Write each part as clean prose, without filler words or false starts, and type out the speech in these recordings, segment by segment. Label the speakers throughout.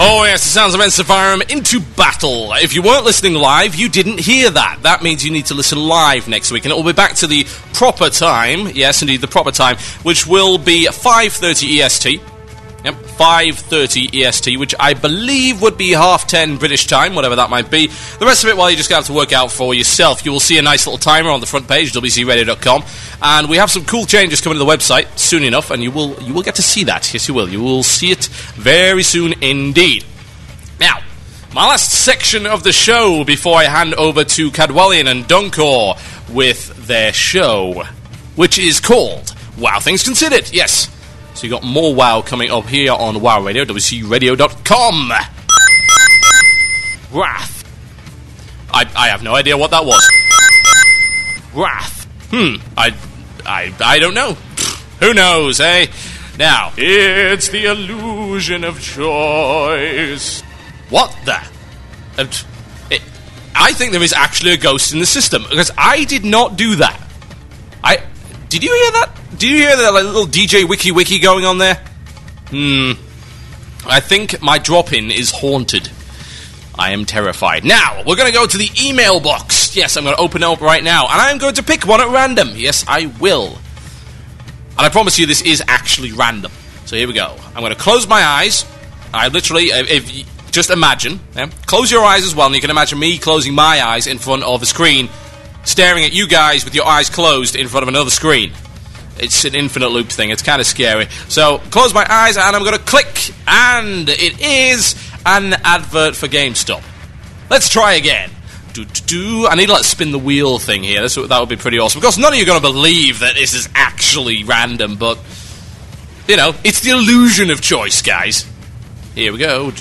Speaker 1: Oh yes, the sounds of Ensifirum into battle. If you weren't listening live, you didn't hear that. That means you need to listen live next week, and it will be back to the proper time. Yes, indeed, the proper time, which will be 5:30 EST. Yep, 5:30 EST, which I believe would be 10:30 British time, whatever that might be. The rest of it, well, you just have to work out for yourself. You will see a nice little timer on the front page, wcradio.com, and we have some cool changes coming to the website soon enough, and you will get to see that. Yes, you will. You will see it very soon indeed. Now, my last section of the show before I hand over to Cadwallian and Dunkor with their show, which is called Wow Things Considered. Yes. So you got more WoW coming up here on WoW Radio, wcradio.com. Wrath. I have no idea what that was. Wrath. I don't know. Who knows, eh? Now, it's the illusion of choice. What the? I think there is actually a ghost in the system, because I did not do that. Did you hear that? Do you hear that little DJ wiki going on there? I think my drop-in is haunted. I am terrified. Now, we're going to go to the email box. Yes, I'm going to open it up right now, and I'm going to pick one at random. Yes, I will. And I promise you this is actually random. So here we go. I'm going to close my eyes. I literally, just imagine. Yeah, close your eyes as well, and you can imagine me closing my eyes in front of a screen, staring at you guys with your eyes closed in front of another screen. It's an infinite loop thing. It's kind of scary. So, close my eyes, and I'm going to click, and it is an advert for GameStop. Let's try again. I need to spin the wheel thing here. That would be pretty awesome. Of course, none of you are going to believe that this is actually random, but, you know, it's the illusion of choice, guys. Here we go.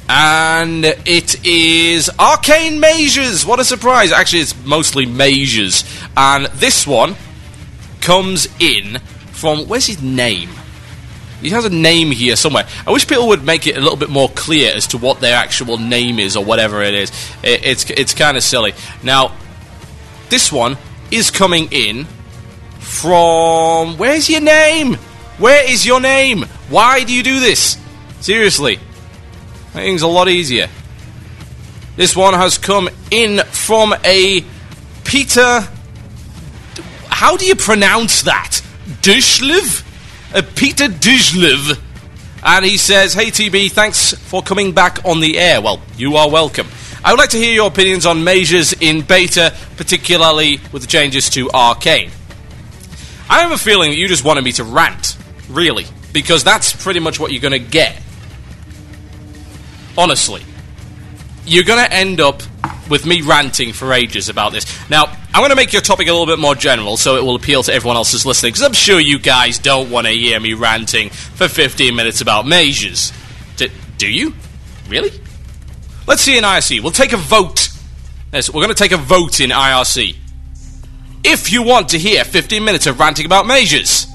Speaker 1: And it is Arcane Mages. What a surprise. Actually, it's mostly mages. And this one comes in from... Where's his name? He has a name here somewhere. I wish people would make it a little bit more clear as to what their actual name is or whatever it is. It's kind of silly. Now, this one is coming in from... Where's your name? Where is your name? Why do you do this? Seriously. Things a lot easier. This one has come in from a Peter... How do you pronounce that? Dushlev? A Peter Dushlev. And he says, "Hey TB, thanks for coming back on the air." Well, you are welcome. I would like to hear your opinions on mages in beta, particularly with the changes to Arcane. I have a feeling that you just wanted me to rant, really, because that's pretty much what you're going to get. Honestly, you're going to end up with me ranting for ages about this. Now, I'm going to make your topic a little bit more general so it will appeal to everyone else who's listening, because I'm sure you guys don't want to hear me ranting for 15 minutes about mages. Do you? Really? Let's see in IRC. We'll take a vote. Yes, we're going to take a vote in IRC. If you want to hear 15 minutes of ranting about mages,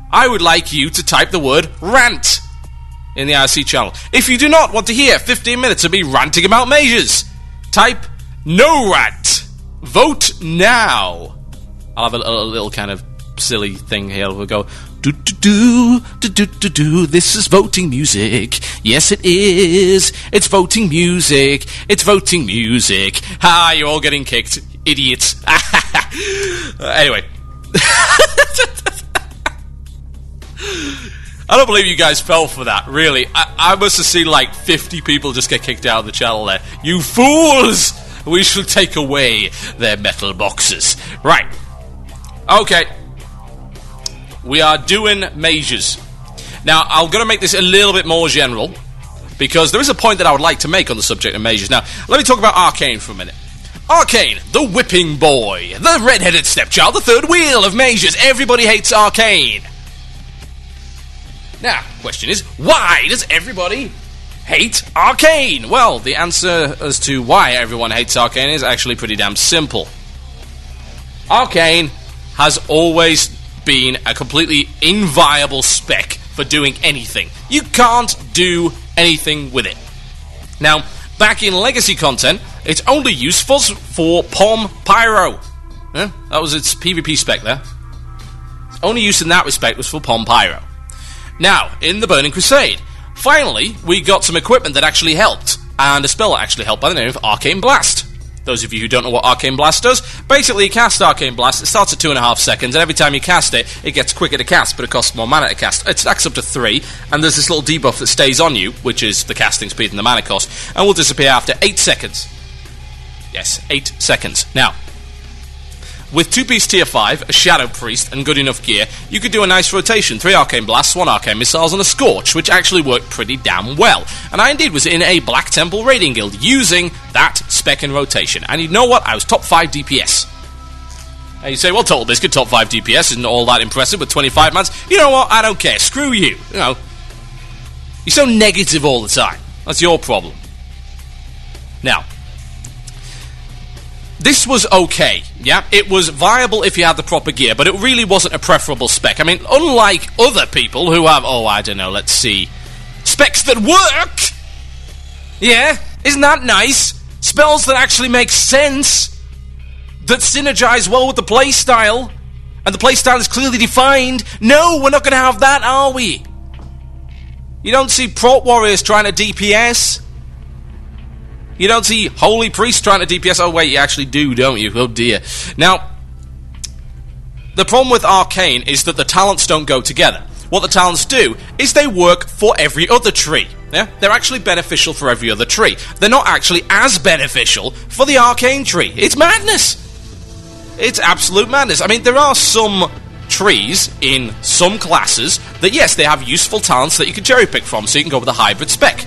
Speaker 1: I would like you to type the word rant in the IRC channel. If you do not want to hear 15 minutes of me ranting about mages, type no rant. Vote now. I'll have a little kind of silly thing here. We'll go do do do do do do do. This is voting music. Yes, it is. It's voting music. It's voting music. Ha! You're all getting kicked, idiots. Anyway. I don't believe you guys fell for that, really. I must have seen like 50 people just get kicked out of the channel there. You fools! We shall take away their metal boxes. Right. Okay. We are doing mages. Now, I'm going to make this a little bit more general, because there is a point that I would like to make on the subject of mages. Now, let me talk about Arcane for a minute. Arcane, the whipping boy, the red-headed stepchild, the third wheel of mages. Everybody hates Arcane. Now, question is, why does everybody hate Arcane? Well, the answer as to why everyone hates Arcane is actually pretty damn simple. Arcane has always been a completely inviable spec for doing anything. You can't do anything with it. Now, back in Legacy content, its only use was for Pom Pyro. Yeah, that was its PvP spec there. Only use in that respect was for Pom Pyro. Now, in the Burning Crusade, finally, we got some equipment that actually helped, and a spell that actually helped by the name of Arcane Blast. Those of you who don't know what Arcane Blast does, basically you cast Arcane Blast, it starts at 2.5 seconds, and every time you cast it, it gets quicker to cast, but it costs more mana to cast. It stacks up to 3, and there's this little debuff that stays on you, which is the casting speed and the mana cost, and will disappear after 8 seconds. Yes, 8 seconds. Now, with 2-piece tier 5, a Shadow Priest, and good enough gear, you could do a nice rotation. 3 Arcane Blasts, 1 Arcane Missiles, and a Scorch, which actually worked pretty damn well. And I indeed was in a Black Temple Raiding Guild using that spec and rotation. And you know what? I was top 5 DPS. And you say, well, Total Biscuit, top 5 DPS isn't all that impressive with 25 mans. You know what? I don't care. Screw you. You know, you're so negative all the time. That's your problem. Now, this was okay, yeah? It was viable if you had the proper gear, but it really wasn't a preferable spec. I mean, unlike other people who have, oh, I don't know, let's see, specs that work! Yeah, isn't that nice? Spells that actually make sense, that synergize well with the playstyle, and the playstyle is clearly defined. No, we're not going to have that, are we? You don't see Prot Warriors trying to DPS. You don't see Holy Priest trying to DPS. Oh, wait, you actually do, don't you? Oh, dear. Now, the problem with Arcane is that the talents don't go together. What the talents do is they work for every other tree. Yeah? They're actually beneficial for every other tree. They're not actually as beneficial for the Arcane tree. It's madness. It's absolute madness. I mean, there are some trees in some classes that, yes, they have useful talents that you can cherry pick from, so you can go with a hybrid spec.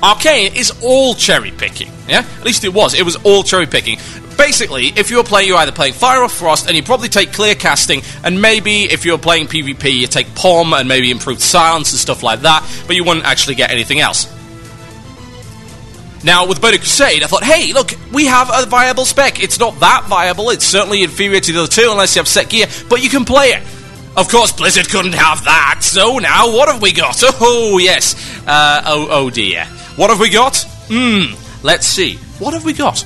Speaker 1: Arcane is all cherry-picking, yeah? At least it was. It was all cherry-picking. Basically, if you were playing, you're either playing Fire or Frost, and you probably take clear casting, and maybe if you're playing PvP, you take Pom, and maybe improved silence and stuff like that, but you wouldn't actually get anything else. Now, with Burning Crusade, I thought, hey, look, we have a viable spec. It's not that viable. It's certainly inferior to the other two, unless you have set gear, but you can play it. Of course, Blizzard couldn't have that, so now what have we got? Oh, yes. Oh dear. What have we got? Let's see. What have we got?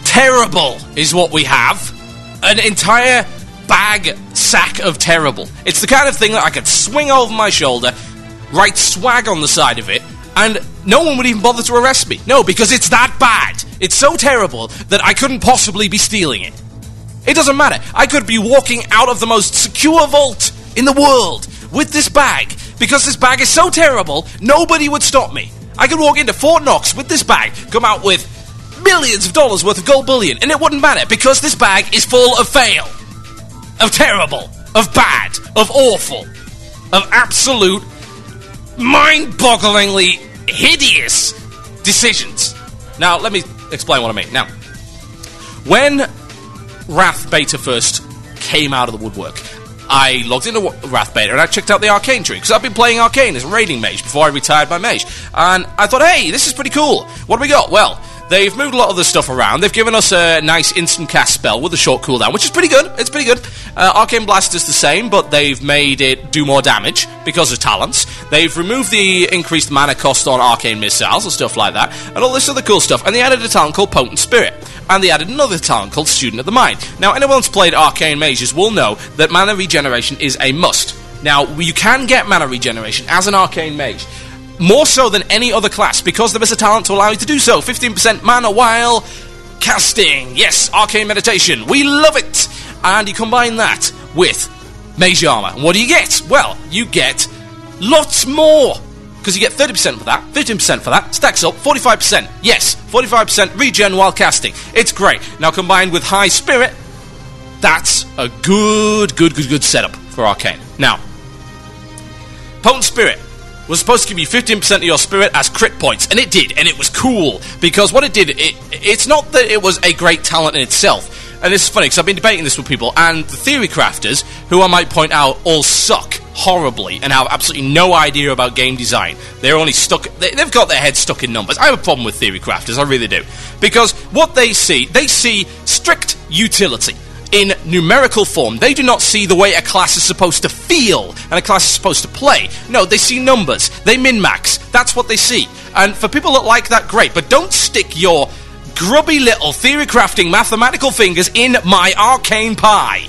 Speaker 1: Terrible is what we have. An entire sack of terrible. It's the kind of thing that I could swing over my shoulder, write swag on the side of it, and no one would even bother to arrest me. No, because it's that bad. It's so terrible that I couldn't possibly be stealing it. It doesn't matter. I could be walking out of the most secure vault in the world with this bag. Because this bag is so terrible, nobody would stop me. I could walk into Fort Knox with this bag, come out with millions of dollars worth of gold bullion, and it wouldn't matter, because this bag is full of fail. Of terrible. Of bad. Of awful. Of absolute, mind-bogglingly hideous decisions. Now, let me explain what I mean. Now, when Wrath Beta first came out of the woodwork, I logged into Wrath Beta and I checked out the Arcane tree, because I've been playing Arcane as a raiding mage before I retired my mage. And I thought, hey, this is pretty cool. What do we got? Well, they've moved a lot of the stuff around. They've given us a nice instant cast spell with a short cooldown, which is pretty good. It's pretty good. Arcane Blast is the same, but they've made it do more damage because of talents. They've removed the increased mana cost on Arcane Missiles and stuff like that, and all this other cool stuff. And they added a talent called Potent Spirit. And they added another talent called Student of the Mind. Now, anyone who's played Arcane Mages will know that mana regeneration is a must. Now, you can get mana regeneration as an Arcane Mage, more so than any other class, because there is a talent to allow you to do so. 15% mana while casting. Yes, Arcane Meditation. We love it. And you combine that with Mage Armor. And what do you get? Well, you get lots more. Because you get 30% for that, 15% for that, stacks up, 45%. Yes, 45% regen while casting. It's great. Now, combined with High Spirit, that's a good setup for Arcane. Now, Potent Spirit was supposed to give you 15% of your spirit as crit points, and it did, and it was cool, because what it did, it's not that it was a great talent in itself. And this is funny, because I've been debating this with people, and the theory crafters, who I might point out all suck horribly and have absolutely no idea about game design. They're only stuck, they've got their heads stuck in numbers. I have a problem with theory crafters, I really do. Because what they see strict utility in numerical form. They do not see the way a class is supposed to feel and a class is supposed to play. No, they see numbers. They min-max. That's what they see. And for people that like that, great. But don't stick your grubby little theory crafting mathematical fingers in my arcane pie.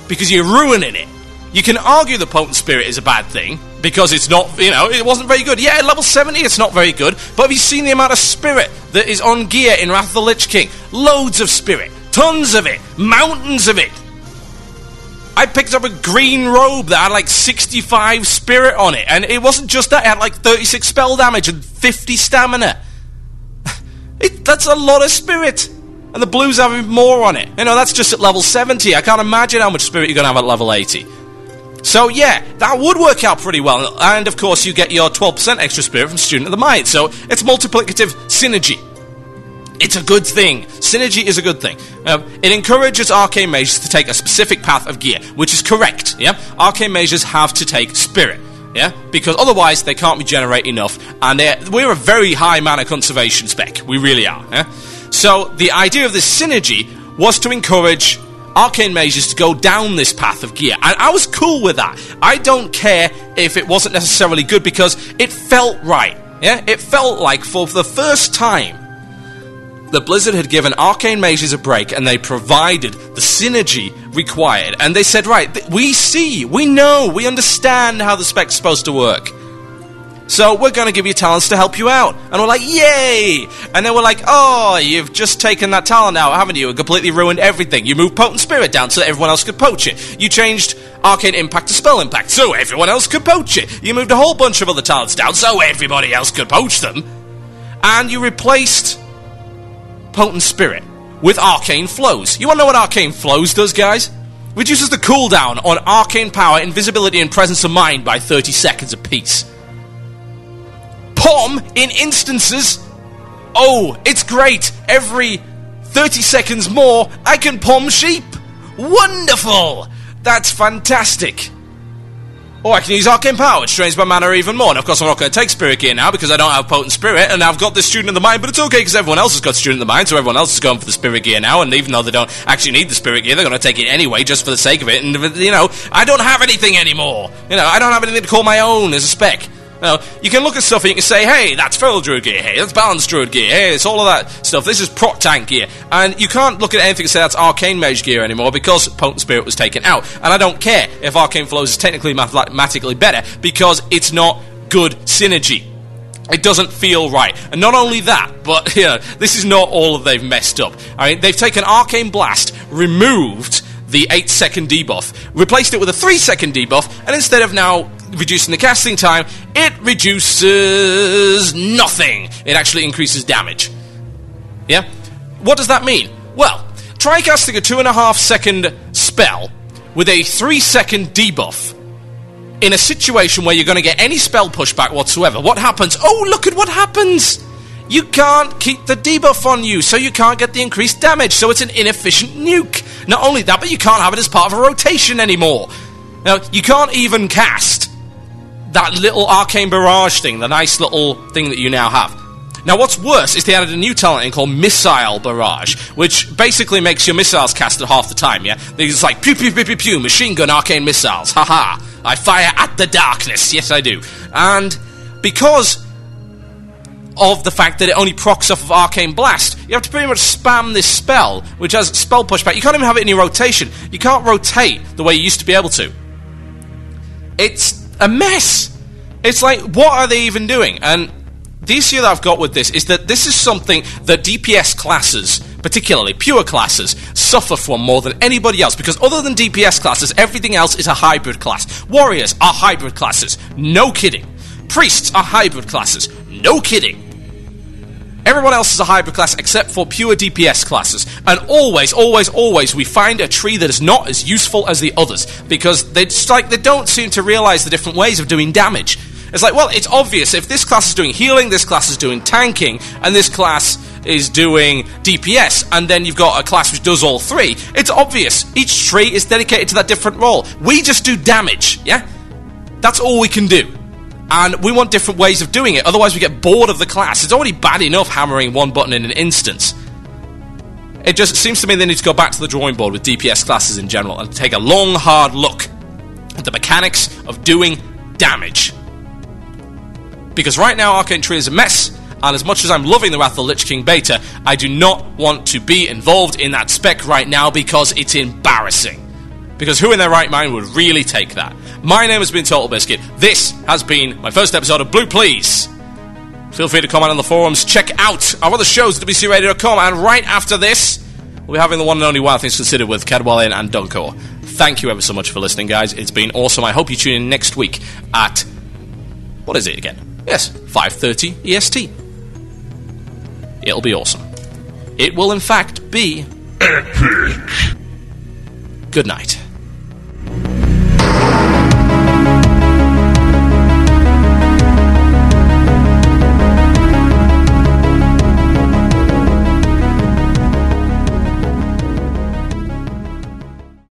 Speaker 1: because you're ruining it. You can argue the Potent Spirit is a bad thing, because it's not, it wasn't very good. Yeah, at level 70 it's not very good, but have you seen the amount of spirit that is on gear in Wrath of the Lich King? Loads of spirit. Tons of it. Mountains of it. I picked up a green robe that had like 65 spirit on it, and it wasn't just that, it had like 36 spell damage and 50 stamina. That's a lot of spirit. And the blues have even more on it. That's just at level 70. I can't imagine how much spirit you're going to have at level 80. So yeah, that would work out pretty well. And of course you get your 12% extra spirit from Student of the Mind. So it's multiplicative synergy. It's a good thing. Synergy is a good thing. It encourages Arcane Mages to take a specific path of gear, which is correct, yeah? Arcane Mages have to take spirit, yeah? Because otherwise they can't regenerate enough, and we're a very high mana conservation spec. We really are, yeah? So the idea of this synergy was to encourage Arcane Mages to go down this path of gear, and I was cool with that. I don't care if it wasn't necessarily good, because it felt right, yeah? It felt like for the first time that Blizzard had given Arcane Mages a break, and they provided the synergy required. And they said, right, we see, we know, we understand how the spec's supposed to work. So we're going to give you talents to help you out. And we're like, yay! And then we're like, oh, you've just taken that talent out, haven't you? And completely ruined everything. You moved Potent Spirit down so that everyone else could poach it. You changed Arcane Impact to Spell Impact so everyone else could poach it. You moved a whole bunch of other talents down so everybody else could poach them. And you replaced Potent Spirit with Arcane Flows. You want to know what Arcane Flows does, guys? Reduces the cooldown on Arcane Power, Invisibility, and Presence of Mind by 30 seconds apiece. POM in instances. Oh, it's great. Every 30 seconds more, I can POM sheep. Wonderful. That's fantastic. Or I can use Arcane Power, which drains my mana even more. And of course I'm not going to take Spirit Gear now, because I don't have Potent Spirit, and I've got this Student of the Mind, but it's okay, because everyone else has got Student of the Mind, so everyone else is going for the Spirit Gear now, and even though they don't actually need the Spirit Gear, they're going to take it anyway, just for the sake of it, and, I don't have anything anymore. I don't have anything to call my own as a spec. You can look at stuff and you can say, hey, that's Feral Druid gear, hey, that's Balanced Druid gear, hey, it's all of that stuff, this is Proc Tank gear, and you can't look at anything and say that's Arcane Mage gear anymore, because Potent Spirit was taken out, and I don't care if Arcane Flows is technically mathematically better, because it's not good synergy. It doesn't feel right. And not only that, but, this is not all that they've messed up. I mean, they've taken Arcane Blast, removed the 8-second debuff, replaced it with a 3-second debuff, and instead of now reducing the casting time, it reduces nothing. It actually increases damage. Yeah? What does that mean? Well, try casting a 2.5-second spell with a 3-second debuff in a situation where you're going to get any spell pushback whatsoever. What happens? Oh, look at what happens! You can't keep the debuff on you, so you can't get the increased damage, so it's an inefficient nuke. Not only that, but you can't have it as part of a rotation anymore. Now, you can't even cast that little Arcane Barrage thing, the nice little thing that you now have. Now, what's worse is they added a new talent in called Missile Barrage, which basically makes your missiles cast at half the time, yeah? It's like, pew, pew, pew, pew, pew, machine gun arcane missiles, haha. I fire at the darkness, yes I do. And because of the fact that it only procs off of Arcane Blast, you have to pretty much spam this spell, which has spell pushback. You can't even have it in your rotation. You can't rotate the way you used to be able to. It's a mess. It's like, what are they even doing? And the issue that I've got with this is that this is something that DPS classes, particularly pure classes, suffer from more than anybody else, because other than DPS classes, everything else is a hybrid class. Warriors are hybrid classes. No kidding. Priests are hybrid classes. No kidding. Everyone else is a hybrid class except for pure DPS classes. And always, always, always we find a tree that is not as useful as the others, because they don't seem to realize the different ways of doing damage. It's like, well, it's obvious. If this class is doing healing, this class is doing tanking, and this class is doing DPS, and then you've got a class which does all three, it's obvious. Each tree is dedicated to that different role. We just do damage, yeah? That's all we can do. And we want different ways of doing it, otherwise we get bored of the class. It's already bad enough hammering one button in an instance. It just seems to me they need to go back to the drawing board with DPS classes in general and take a long, hard look at the mechanics of doing damage. Because right now Arcane Tree is a mess, and as much as I'm loving the Wrath of the Lich King beta, I do not want to be involved in that spec right now because it's embarrassing. Because who in their right mind would really take that? My name has been Total Biscuit. This has been my first episode of Blue Please. Feel free to comment on the forums. Check out our other shows at WCRadio.com. And right after this, we'll be having the one and only Wild Things Considered with Cadwallin and Dunkor. Thank you ever so much for listening, guys. It's been awesome. I hope you tune in next week at... what is it again? Yes, 5:30 EST. It'll be awesome. It will, in fact, be... epic. Good night.